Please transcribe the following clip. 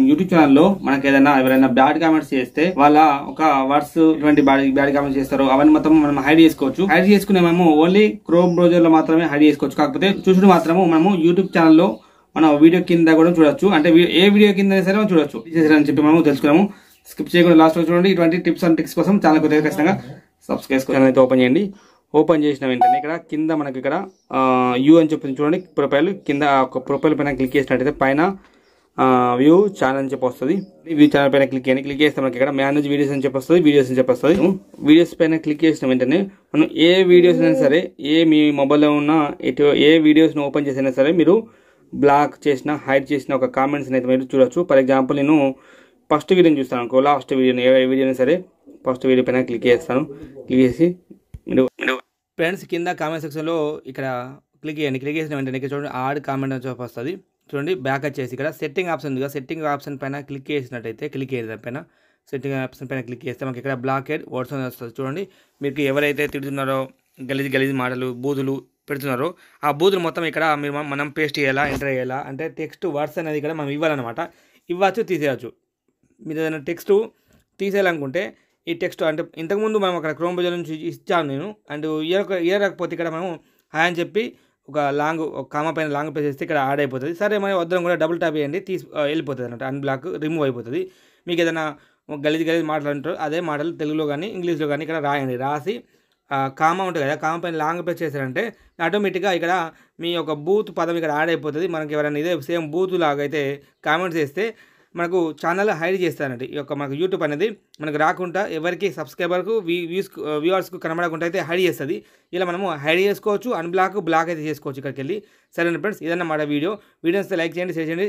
YouTube ఛానల్లో మనకి ఏదైనా ఎవరైనా బ్యాడ్ కామెంట్స్ చేస్తే వాళ్ళ ఒక వర్డ్స్ ఇటువంటి బ్యాడ్ కామెంట్స్ చేస్తారో అవన్నీ మొత్తం మనం హైడ్ చేసుకోవచ్చు. హైడ్ చేసుకునే మేము ఓన్లీ క్రోమ్ బ్రౌజర్ లో మాత్రమే హైడ్ చేసుకోవచ్చు. కాకపోతే చూసుడు మాత్రము మనము యూట్యూబ్ ఛానల్లో మన వీడియో కింద కూడా చూడొచ్చు. అంటే ఏ వీడియో కింద సరే మనం చూడొచ్చు చేసారని చెప్పి మనం తెలుసుకున్నాము. స్కిప్ చేయకుండా లాస్ట్ లో చూడండి. ఇటువంటి టిప్స్ అండ్ ట్రిక్స్ కోసం ఛానల్ కొద్దిగా ఖచ్చితంగా సబ్స్క్రైబ్ ఛానల్ అయితే ఓపెన్ చేయండి. ఓపెన్ చేసిన వెంటనే ఇక్కడ కింద మనకి ఇక్కడ యూ అని చెప్తుంది చూడండి. ప్రొఫైల్ కింద ఒక ప్రొఫైల్ పైన క్లిక్ చేసినట్టయితే పైన వ్యూ ఛానల్ అని చెప్పి వస్తుంది. వ్యూ ఛానల్ పైన క్లిక్ చేయండి. క్లిక్ చేస్తే మనకి ఇక్కడ మేనేజ్ వీడియోస్ అని చెప్పి వస్తుంది. వీడియోస్ అని చెప్పి వస్తుంది. వీడియోస్ పైన క్లిక్ చేసిన వెంటనే మనం ఏ వీడియోస్ అయినా సరే మీ మొబైల్లో ఉన్న ఏ వీడియోస్ని ఓపెన్ చేసినా సరే మీరు బ్లాక్ చేసిన హైడ్ చేసిన ఒక కామెంట్స్ అయితే మీరు చూడొచ్చు. ఫర్ ఎగ్జాంపుల్ నేను ఫస్ట్ వీడియోని చూస్తాను అనుకో, లాస్ట్ వీడియోని ఏ వీడియోని సరే ఫస్ట్ వీడియో పైన క్లిక్ చేస్తాను. క్లిక్ చేసి మీరు ఫ్రెండ్స్ కింద కామెంట్ సెక్షన్లో ఇక్కడ క్లిక్ చేయండి. క్లిక్ చేసిన వెంటనే ఇక్కడ చూడండి ఆడ్ కామెంట్ అని చెప్పి వస్తుంది. చూడండి బ్యాక్ వచ్చేసి ఇక్కడ సెట్టింగ్ ఆప్షన్ ఉంది. సెట్టింగ్ ఆప్షన్ పైన క్లిక్ చేసినట్టయితే క్లిక్ చేయాలి. దానిపైన సెట్టింగ్ ఆప్షన్ పైన క్లిక్ చేస్తే మనకి ఇక్కడ బ్లాకెడ్ వర్డ్స్ అని వస్తుంది. చూడండి మీకు ఎవరైతే తిడుతున్నారో గలీజ్ మాటలు బూతులు పెడుతున్నారో ఆ బూతులు మొత్తం ఇక్కడ మనం పేస్ట్ చేయాలా ఎంటర్ చేయాలా అంటే టెక్స్ట్ వర్డ్స్ అనేది ఇక్కడ మనం ఇవ్వాలన్నమాట. ఇవ్వచ్చు తీసేయచ్చు. మీరు ఏదైనా టెక్స్ట్ తీసేయాలనుకుంటే ఈ టెక్స్ట్ అంటే ఇంతకుముందు మనం అక్కడ క్రోమ్ బ్రౌజర్ నుంచి ఇచ్చాను నేను. అండ్ ఇయరకపోతే ఇక్కడ మనం హాయ్ అని చెప్పి ఒక కామా పైన లాంగ్ ప్రెస్ చేస్తే ఇక్కడ యాడ్ అయిపోతుంది. సరే మనం వద్దరం కూడా డబుల్ ట్యాప్ చేయండి, వెళ్ళిపోతుంది అన్నట్టు. అన్బ్లాక్ రిమూవ్ అయిపోతుంది. మీకు ఏదైనా గలీజ్ మాటలు అంటారు అదే మాటలు తెలుగులో కానీ ఇంగ్లీష్లో కానీ ఇక్కడ రాయండి. రాసి కామా ఉంటుంది కదా, కామా పైన లాంగ్ ప్రెస్ చేశారంటే ఆటోమేటిక్గా ఇక్కడ మీ యొక్క బూత్ పదం ఇక్కడ యాడ్ అయిపోతుంది. మనకి ఎవరైనా ఇదే సేమ్ బూత్ లాగా అయితే కామెంట్స్ చేస్తే మనకు ఛానల్ హైడ్ చేస్తారండి. ఈ యొక్క మనకు యూట్యూబ్ అనేది మనకు రాకుండా ఎవరికి సబ్స్క్రైబర్కు వ్యూవర్స్కు కనబడకుండా అయితే హైడ్ చేస్తుంది. ఇలా మనము హైడ్ చేసుకోవచ్చు, బ్లాక్ అయితే చేసుకోవచ్చు ఇక్కడికి వెళ్ళి. సరేనా ఫ్రెండ్స్, ఇదన్నమాట వీడియోస్ లైక్ చేయండి, షేర్ చేయండి.